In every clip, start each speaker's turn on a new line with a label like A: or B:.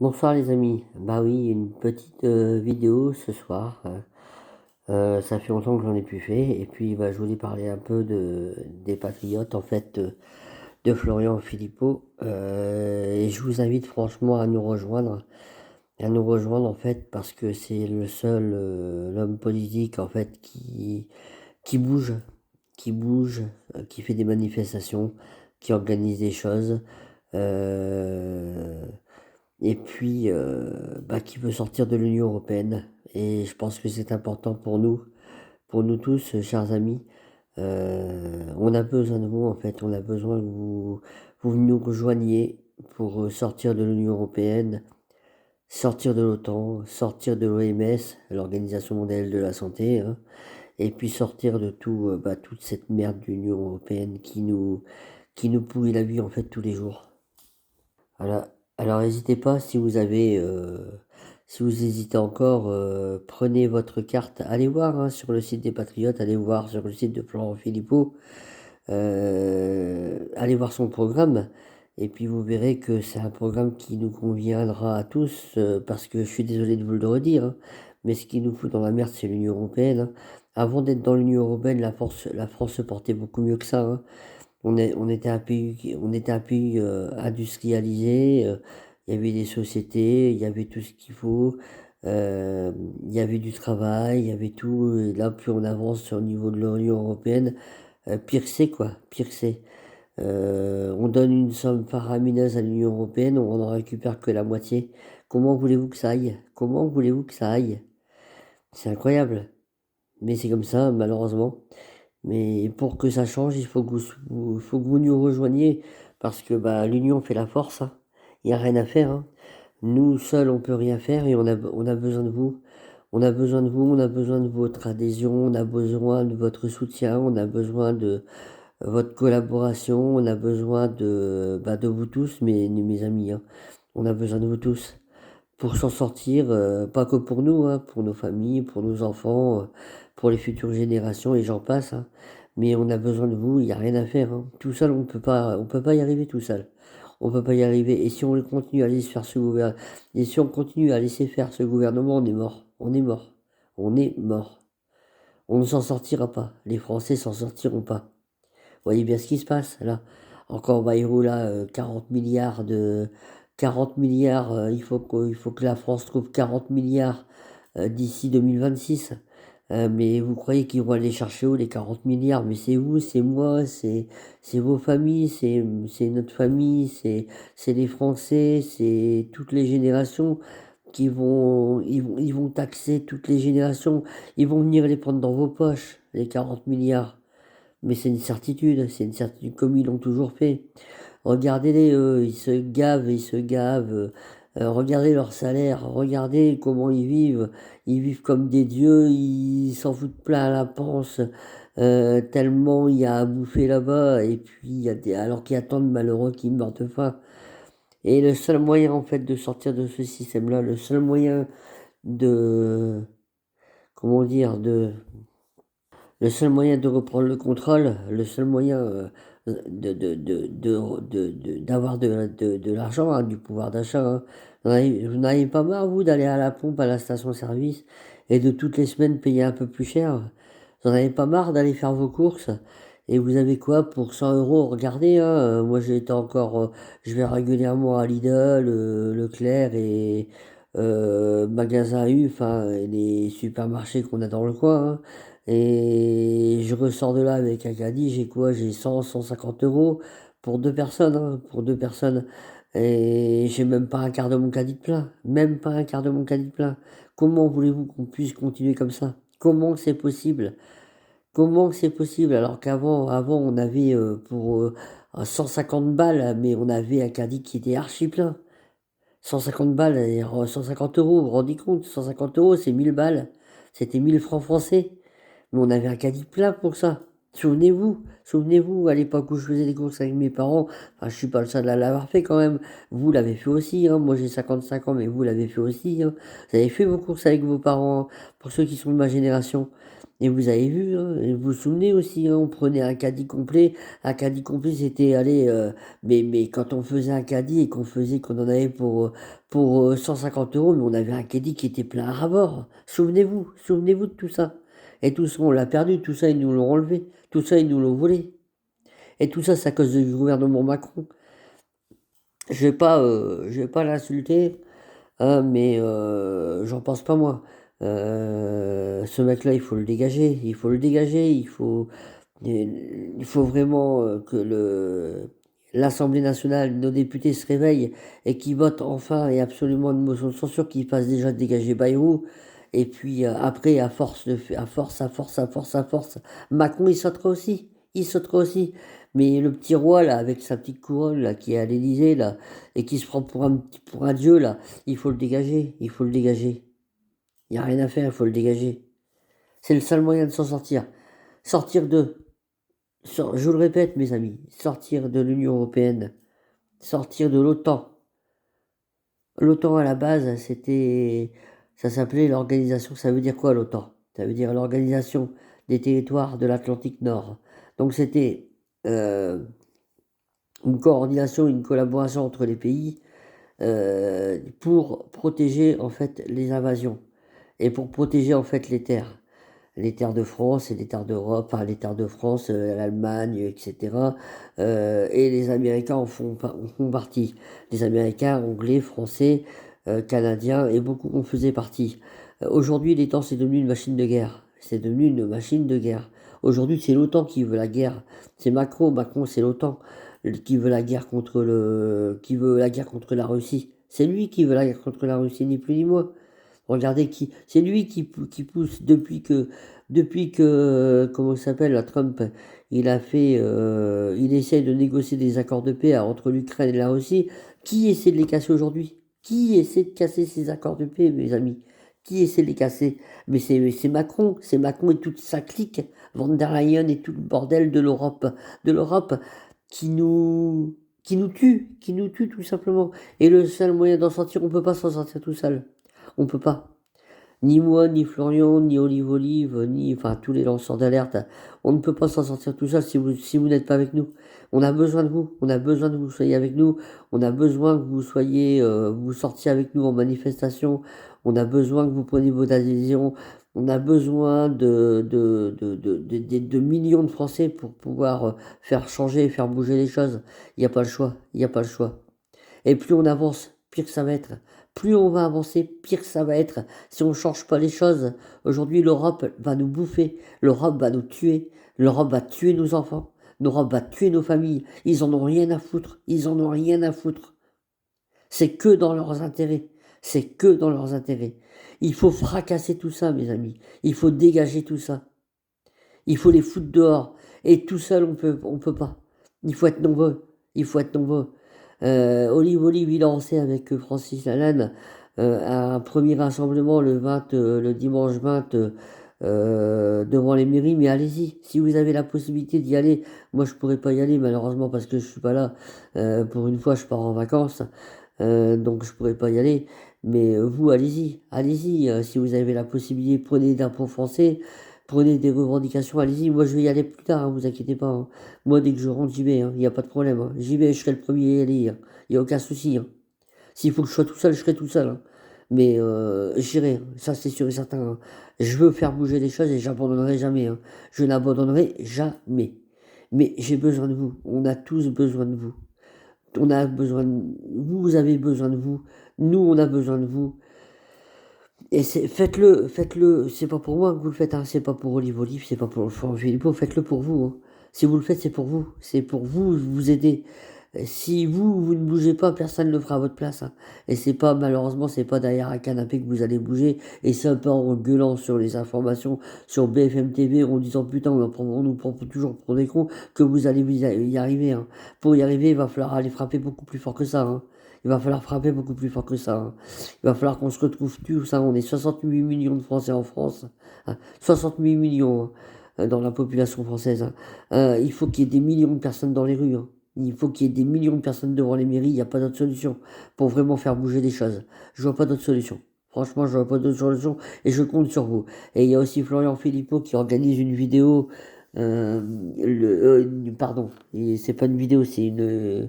A: Bonsoir les amis. Bah oui, une petite vidéo ce soir. Ça fait longtemps que j'en ai plus fait. Et puis bah, je voulais parler un peu des Patriotes, en fait, de Florian Philippot. Et je vous invite franchement à nous rejoindre. À nous rejoindre en fait parce que c'est le seul l'homme politique en fait qui bouge, qui bouge, qui fait des manifestations, qui organise des choses. Euh, et puis bah, qui veut sortir de l'Union européenne. Et je pense que c'est important pour nous tous, chers amis. On a besoin de vous, en fait, on a besoin que vous nous rejoigniez pour sortir de l'Union européenne, sortir de l'OTAN, sortir de l'OMS, l'Organisation mondiale de la santé, hein, et puis sortir de bah, toute cette merde de l'Union européenne qui nous pourrit la vie, en fait, tous les jours. Voilà. Alors n'hésitez pas si vous hésitez encore, prenez votre carte, allez voir hein, sur le site des Patriotes, allez voir sur le site de Florent Philippot, allez voir son programme, et puis vous verrez que c'est un programme qui nous conviendra à tous, parce que je suis désolé de vous le redire, hein, mais ce qui nous fout dans la merde, c'est l'Union européenne, hein. Avant d'être dans l'Union européenne, la France se portait beaucoup mieux que ça, hein. On était un pays industrialisé, il y avait des sociétés, il y avait tout ce qu'il faut, il y avait du travail, il y avait tout. Et là, plus on avance au niveau de l'Union européenne, pire c'est quoi, pire c'est. On donne une somme faramineuse à l'Union européenne, on n'en récupère que la moitié. Comment voulez-vous que ça aille? Comment voulez-vous que ça aille? C'est incroyable, mais c'est comme ça, malheureusement. Mais pour que ça change, il faut que vous nous rejoigniez parce que bah, l'union fait la force, hein. Il n'y a rien à faire, hein. Nous seuls, on peut rien faire et on a besoin de vous. On a besoin de vous, on a besoin de votre adhésion, on a besoin de votre soutien, on a besoin de votre collaboration, on a besoin bah, de vous tous, mes amis, hein. On a besoin de vous tous pour s'en sortir, pas que pour nous, hein, pour nos familles, pour nos enfants, pour les futures générations et j'en passe, hein. Mais on a besoin de vous, il n'y a rien à faire, hein. Tout seul, on peut pas y arriver tout seul. On peut pas y arriver. Et si on continue à laisser faire et si on continue à laisser faire ce gouvernement, on est mort. On est mort. On est mort. On ne s'en sortira pas. Les Français s'en sortiront pas. Vous voyez bien ce qui se passe là. Encore Bayrou là, 40 milliards, il faut que la France trouve 40 milliards d'ici 2026. Mais vous croyez qu'ils vont aller chercher où les 40 milliards? Mais c'est vous, c'est moi, c'est vos familles, c'est notre famille, c'est les Français, c'est toutes les générations ils vont taxer toutes les générations. Ils vont venir les prendre dans vos poches, les 40 milliards. Mais c'est une certitude comme ils l'ont toujours fait. Regardez-les, eux, ils se gavent. Regardez leur salaire, regardez comment ils vivent comme des dieux, ils s'en foutent plein la panse, tellement il y a à bouffer là-bas, et puis alors qu'il y a tant de malheureux qui meurent de faim. Et le seul moyen en fait de sortir de ce système-là, le seul moyen de, comment dire, le seul moyen de reprendre le contrôle, le seul moyen d'avoir de l'argent, hein, du pouvoir d'achat, hein. Vous n'avez pas marre, vous, d'aller à la pompe à la station-service et de toutes les semaines payer un peu plus cher? Vous n'en avez pas marre d'aller faire vos courses? Et vous avez quoi pour 100 euros? Regardez, hein, moi j'ai été encore, je vais régulièrement à Lidl, Leclerc et Magasin U, enfin les supermarchés qu'on a dans le coin, hein. Et je ressors de là avec un caddie, j'ai quoi? J'ai 150 euros pour deux personnes, hein, pour deux personnes. Et j'ai même pas un quart de mon caddie de plein. Même pas un quart de mon caddie de plein. Comment voulez-vous qu'on puisse continuer comme ça? Comment c'est possible? Comment c'est possible? Alors avant, on avait pour 150 balles, mais on avait un caddie qui était archi plein. 150 balles, 150 euros, vous vous rendez compte? 150 euros, c'est 1000 balles. C'était 1000 francs français. Mais on avait un caddie plein pour ça. Souvenez-vous, à l'époque où je faisais des courses avec mes parents, enfin, je suis pas le seul à l'avoir fait quand même. Vous l'avez fait aussi, hein. Moi j'ai 55 ans, mais vous l'avez fait aussi, hein. Vous avez fait vos courses avec vos parents, hein, pour ceux qui sont de ma génération. Et vous avez vu, hein, et vous vous souvenez aussi, hein, on prenait un caddie complet c'était, allez, mais quand on faisait un caddie et qu'on en avait pour 150 euros, mais on avait un caddie qui était plein à ras-bord. Souvenez-vous de tout ça. Et tout ça, on l'a perdu, tout ça, ils nous l'ont enlevé, tout ça, ils nous l'ont volé. Et tout ça, c'est à cause du gouvernement Macron. Je vais pas l'insulter, hein, mais j'en pense pas moi. Ce mec-là, il faut le dégager, il faut le dégager, il faut vraiment que l'Assemblée nationale, nos députés se réveillent et qu'ils votent enfin et absolument une motion de censure qui fasse déjà dégager Bayrou. Et puis après, à force, Macron il sautera aussi, il sautera aussi. Mais le petit roi là, avec sa petite couronne là, qui est à l'Élysée là, et qui se prend pour un dieu là, il faut le dégager, il faut le dégager. Il n'y a rien à faire, il faut le dégager. C'est le seul moyen de s'en sortir. Sortir de, je vous le répète mes amis, sortir de l'Union européenne, sortir de l'OTAN. L'OTAN à la base, ça s'appelait l'organisation, ça veut dire quoi l'OTAN? Ça veut dire l'organisation des territoires de l'Atlantique Nord. Donc c'était euh, une coordination, une collaboration entre les pays pour protéger en fait les invasions et pour protéger en fait les terres de France et les terres d'Europe, enfin les terres de France, l'Allemagne, etc. Et les Américains en font partie. Les Américains, Anglais, Français, Canadiens, et beaucoup en faisaient partie. Aujourd'hui, l'OTAN, c'est devenu une machine de guerre. C'est devenu une machine de guerre. Aujourd'hui, c'est l'OTAN qui veut la guerre. C'est Macron, c'est l'OTAN qui veut la guerre qui veut la guerre contre la Russie. C'est lui qui veut la guerre contre la Russie, ni plus ni moins. Regardez c'est lui qui pousse depuis que, comment ça s'appelle, la Trump, il essaie de négocier des accords de paix entre l'Ukraine et la Russie. Qui essaie de les casser aujourd'hui? Qui essaie de casser ces accords de paix, mes amis? Qui essaie de les casser? Mais c'est Macron et toute sa clique, Von der Leyen et tout le bordel de l'Europe qui nous tue tout simplement. Et le seul moyen d'en sortir, on peut pas s'en sortir tout seul. On peut pas. Ni moi, ni Florian, ni Olive, ni enfin tous les lanceurs d'alerte, on ne peut pas s'en sortir tout seul si vous n'êtes pas avec nous. On a besoin de vous, on a besoin que vous soyez avec nous, on a besoin que vous soyez, vous sortiez avec nous en manifestation, on a besoin que vous preniez vos adhésions, on a besoin de millions de Français pour pouvoir faire changer, faire bouger les choses. Il n'y a pas le choix, il n'y a pas le choix. Et plus on avance, pire ça va être. Plus on va avancer, pire ça va être. Si on ne change pas les choses, aujourd'hui l'Europe va nous bouffer, l'Europe va nous tuer, l'Europe va tuer nos enfants, l'Europe va tuer nos familles. Ils en ont rien à foutre, ils en ont rien à foutre. C'est que dans leurs intérêts, c'est que dans leurs intérêts. Il faut fracasser tout ça, mes amis. Il faut dégager tout ça. Il faut les foutre dehors. Et tout seul, on peut pas. Il faut être nombreux. Il faut être nombreux. Olive, il a lancé avec Francis Lalanne un premier rassemblement le dimanche 20 devant les mairies, mais allez-y, si vous avez la possibilité d'y aller. Moi, je pourrais pas y aller malheureusement parce que je suis pas là. Pour une fois, je pars en vacances, donc je pourrais pas y aller. Mais vous, allez-y, si vous avez la possibilité, prenez d'impôts français, prenez des revendications, allez-y. Moi, je vais y aller plus tard, hein, vous inquiétez pas, hein. Moi, dès que je rentre, j'y vais, il n'y a pas de problème, hein. J'y vais, je serai le premier à y aller, hein. Il n'y a aucun souci, hein. S'il faut que je sois tout seul, je serai tout seul, hein. Mais j'irai, hein. Ça c'est sûr et certain, hein. Je veux faire bouger les choses et j'abandonnerai jamais, hein. Je n'abandonnerai jamais. Mais j'ai besoin de vous. On a tous besoin de vous. On a besoin de vous, avez besoin de vous. Nous, on a besoin de vous. Et faites-le. C'est pas pour moi que vous le faites, hein. C'est pas pour Olive, c'est pas pour Philippot. Faites-le pour vous, hein. Si vous le faites, c'est pour vous. C'est pour vous, vous aider. Si vous ne bougez pas, personne ne le fera à votre place, hein. Et c'est pas, malheureusement, c'est pas derrière un canapé que vous allez bouger. Et c'est un peu en gueulant sur les informations, sur BFM TV, en disant putain, on nous prend toujours pour des cons, que vous allez y arriver, hein. Pour y arriver, il va falloir aller frapper beaucoup plus fort que ça, hein. Il va falloir frapper beaucoup plus fort que ça, hein. Il va falloir qu'on se retrouve tous, hein. On est 68 millions de Français en France, hein. 68 millions, hein, dans la population française, hein. Il faut qu'il y ait des millions de personnes dans les rues, hein. Il faut qu'il y ait des millions de personnes devant les mairies, il n'y a pas d'autre solution pour vraiment faire bouger les choses. Je vois pas d'autre solution. Franchement, je vois pas d'autre solution et je compte sur vous. Et il y a aussi Florian Philippot qui organise une vidéo, euh, pardon, et c'est pas une vidéo, c'est une,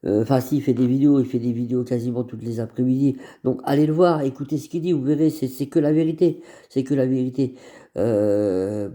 A: enfin, si, il fait des vidéos quasiment toutes les après-midi. Donc, allez le voir, écoutez ce qu'il dit, vous verrez, c'est que la vérité. C'est que la vérité. Vous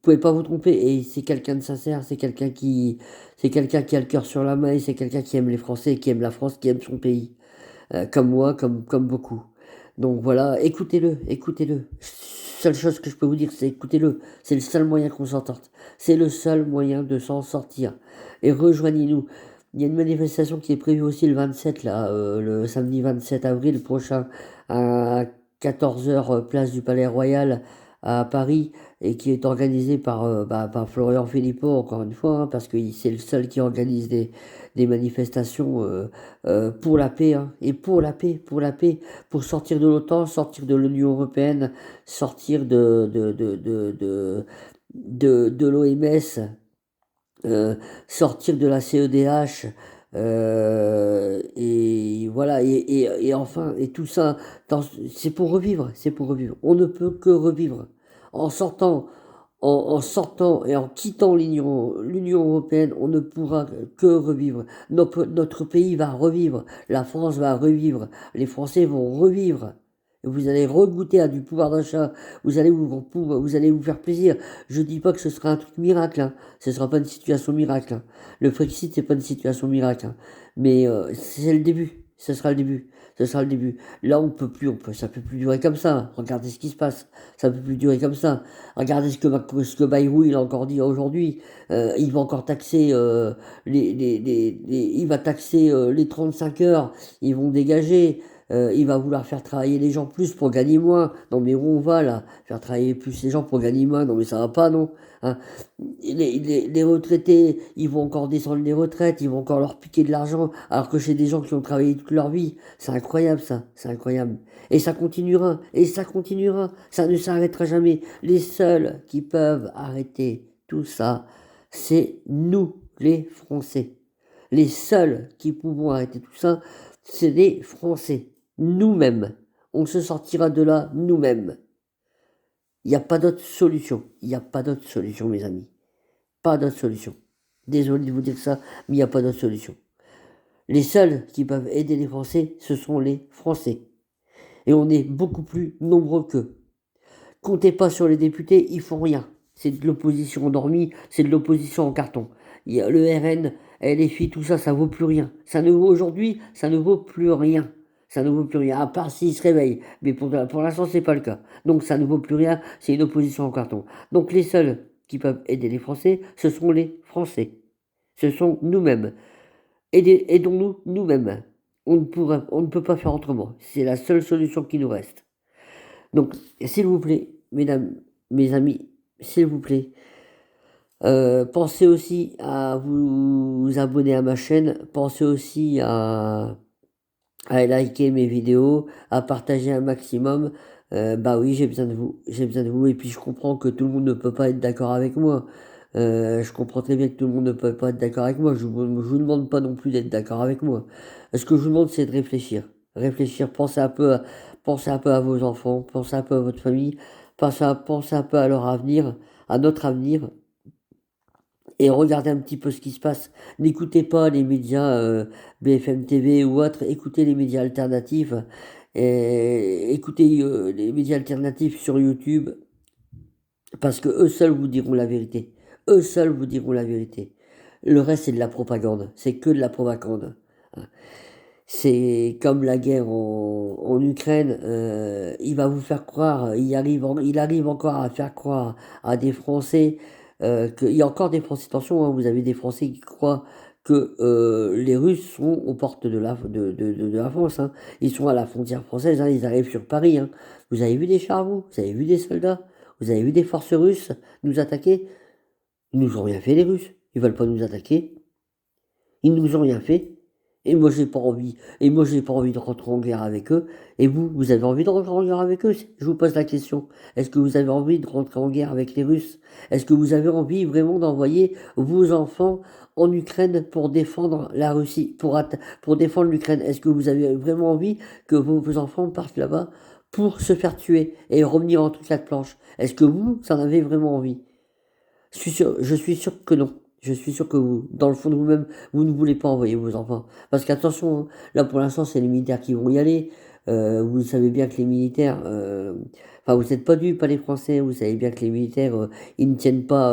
A: pouvez pas vous tromper. Et c'est quelqu'un de sincère, c'est quelqu'un qui a le cœur sur la main, et c'est quelqu'un qui aime les Français, qui aime la France, qui aime son pays. Comme moi, comme beaucoup. Donc voilà, écoutez-le, écoutez-le. Seule chose que je peux vous dire, c'est écoutez-le. C'est le seul moyen qu'on s'en sorte. C'est le seul moyen de s'en sortir. Et rejoignez-nous. Il y a une manifestation qui est prévue aussi le 27, là, le samedi 27 avril prochain, à 14 heures, place du Palais Royal à Paris, et qui est organisée par Florian Philippot, encore une fois, hein, parce que c'est le seul qui organise des manifestations pour la paix, hein, et pour la paix, pour sortir de l'OTAN, sortir de l'Union européenne, sortir de l'OMS, sortir de la CEDH, et voilà, et enfin, et tout ça, c'est pour revivre, c'est pour revivre. On ne peut que revivre. En sortant, en sortant et en quittant l'Union européenne, on ne pourra que revivre. Notre pays va revivre, la France va revivre, les Français vont revivre. Vous allez regoûter à du pouvoir d'achat, vous allez vous faire plaisir. Je dis pas que ce sera un truc miracle, hein. Ce sera pas une situation miracle, hein. Le Frexit, c'est pas une situation miracle, hein. Mais c'est le début. Ce sera le début. Ce sera le début. Là, ça peut plus durer comme ça. Regardez ce qui se passe. Ça peut plus durer comme ça. Regardez ce que Bayrou il a encore dit aujourd'hui. Il va encore taxer il va taxer les 35 heures. Ils vont dégager. Il va vouloir faire travailler les gens plus pour gagner moins. Non mais où on va là? Faire travailler plus les gens pour gagner moins? Non mais ça va pas, non, hein. Les retraités, ils vont encore descendre les retraites, ils vont encore leur piquer de l'argent, alors que c'est des gens qui ont travaillé toute leur vie. C'est incroyable ça, c'est incroyable. Et ça continuera, et ça continuera, ça ne s'arrêtera jamais. Les seuls qui peuvent arrêter tout ça, c'est nous, les Français. Les seuls qui pouvons arrêter tout ça, c'est les Français. Nous-mêmes. On se sortira de là nous-mêmes. Il n'y a pas d'autre solution. Il n'y a pas d'autre solution, mes amis. Pas d'autre solution. Désolé de vous dire ça, mais il n'y a pas d'autre solution. Les seuls qui peuvent aider les Français, ce sont les Français. Et on est beaucoup plus nombreux qu'eux. Comptez pas sur les députés, ils font rien. C'est de l'opposition endormie, c'est de l'opposition en carton. Il y a le RN, LFI, tout ça, ça vaut plus rien. Aujourd'hui, ça ne vaut plus rien. Ça ne vaut plus rien, à part s'ils se réveillent. Mais pour l'instant, c'est pas le cas. Donc ça ne vaut plus rien, c'est une opposition en carton. Donc les seuls qui peuvent aider les Français, ce sont les Français. Ce sont nous-mêmes. Aidons-nous nous-mêmes. On ne peut pas faire autrement. C'est la seule solution qui nous reste. Donc, s'il vous plaît, mesdames, mes amis, s'il vous plaît, pensez aussi à vous abonner à ma chaîne. Pensez aussi à liker mes vidéos, à partager un maximum. Bah oui, j'ai besoin de vous. J'ai besoin de vous. Et puis, je comprends que tout le monde ne peut pas être d'accord avec moi. Je comprends très bien que tout le monde ne peut pas être d'accord avec moi. Je vous demande pas non plus d'être d'accord avec moi. Ce que je vous demande, c'est de réfléchir. Réfléchir, pensez un peu à vos enfants, pensez un peu à votre famille, pensez un peu à leur avenir, à notre avenir, et regardez un petit peu ce qui se passe. N'écoutez pas les médias BFM TV ou autres, écoutez les médias alternatifs, et écoutez les médias alternatifs sur YouTube, parce que eux seuls vous diront la vérité. Eux seuls vous diront la vérité. Le reste, c'est de la propagande. C'est que de la propagande. C'est comme la guerre en Ukraine. Il va vous faire croire, il arrive encore à faire croire à des Français qu'il y a encore des Français. Attention, hein, vous avez des Français qui croient que les Russes sont aux portes de la France, hein. Ils sont à la frontière française, hein, ils arrivent sur Paris, hein. Vous avez vu des chars, vous avez vu des soldats? Vous avez vu des forces russes nous attaquer? Ils nous ont rien fait, les Russes. Ils veulent pas nous attaquer. Ils nous ont rien fait. Et moi, j'ai pas envie. Et moi, j'ai pas envie de rentrer en guerre avec eux. Et vous avez envie de rentrer en guerre avec eux? Je vous pose la question. Est-ce que vous avez envie de rentrer en guerre avec les Russes? Est-ce que vous avez envie vraiment d'envoyer vos enfants en Ukraine pour défendre la Russie, pour défendre l'Ukraine? Est-ce que vous avez vraiment envie que vos enfants partent là-bas pour se faire tuer et revenir entre quatre planches? Est-ce que vous en avez vraiment envie? Je suis sûr que non. Je suis sûr que vous, dans le fond de vous-même, vous ne voulez pas envoyer vos enfants. Parce qu'attention, hein, là pour l'instant, c'est les militaires qui vont y aller. Vous savez bien que les militaires, enfin vous n'êtes pas dupes, pas les Français, vous savez bien que les militaires, ils ne tiennent pas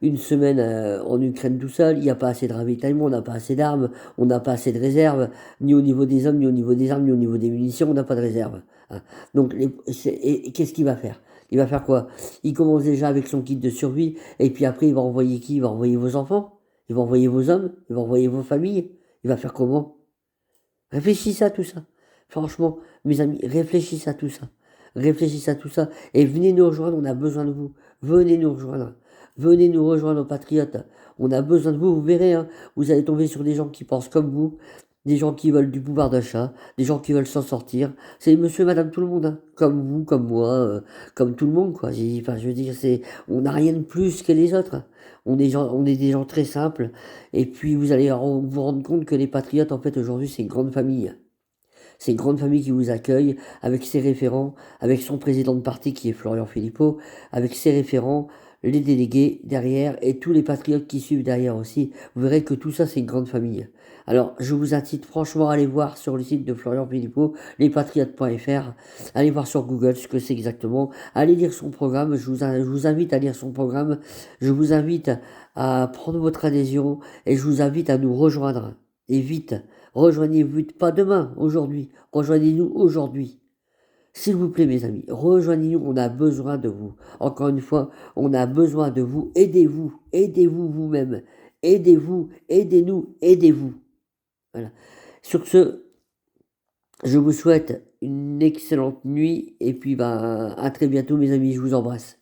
A: une semaine en Ukraine tout seul. Il n'y a pas assez de ravitaillement, on n'a pas assez d'armes, on n'a pas assez de réserves, ni au niveau des hommes, ni au niveau des armes, ni au niveau des munitions, on n'a pas de réserve. Hein. Donc, et qu'est-ce qu'il va faire? Il va faire quoi? Il commence déjà avec son kit de survie, et puis après, il va envoyer qui? Il va envoyer vos enfants, il va envoyer vos hommes, il va envoyer vos familles. Il va faire comment? Réfléchissez à tout ça. Franchement, mes amis, réfléchissez à tout ça. Réfléchissez à tout ça. Et venez nous rejoindre, on a besoin de vous. Venez nous rejoindre. Venez nous rejoindre, patriotes. On a besoin de vous, vous verrez, hein. Vous allez tomber sur des gens qui pensent comme vous, des gens qui veulent du pouvoir d'achat, des gens qui veulent s'en sortir. C'est monsieur et madame tout le monde, hein. Comme vous, comme moi, comme tout le monde, quoi. Enfin, je veux dire, on n'a rien de plus que les autres. On est des gens très simples. Et puis, vous allez vous rendre compte que les patriotes, en fait, aujourd'hui, c'est une grande famille. C'est une grande famille qui vous accueille, avec ses référents, avec son président de parti qui est Florian Philippot, avec ses référents, les délégués derrière et tous les patriotes qui suivent derrière aussi. Vous verrez que tout ça, c'est une grande famille. Alors, je vous incite franchement à aller voir sur le site de Florian Philippot, lespatriotes.fr, allez voir sur Google ce que c'est exactement, allez lire son programme, je vous invite à lire son programme, je vous invite à prendre votre adhésion et je vous invite à nous rejoindre. Et vite, rejoignez-vous, pas demain, aujourd'hui, rejoignez-nous aujourd'hui. S'il vous plaît, mes amis, rejoignez-nous, on a besoin de vous. Encore une fois, on a besoin de vous. Aidez-vous, aidez-vous vous-même. Aidez-vous, aidez-nous, aidez-vous. Voilà. Sur ce, je vous souhaite une excellente nuit et puis à très bientôt, mes amis, je vous embrasse.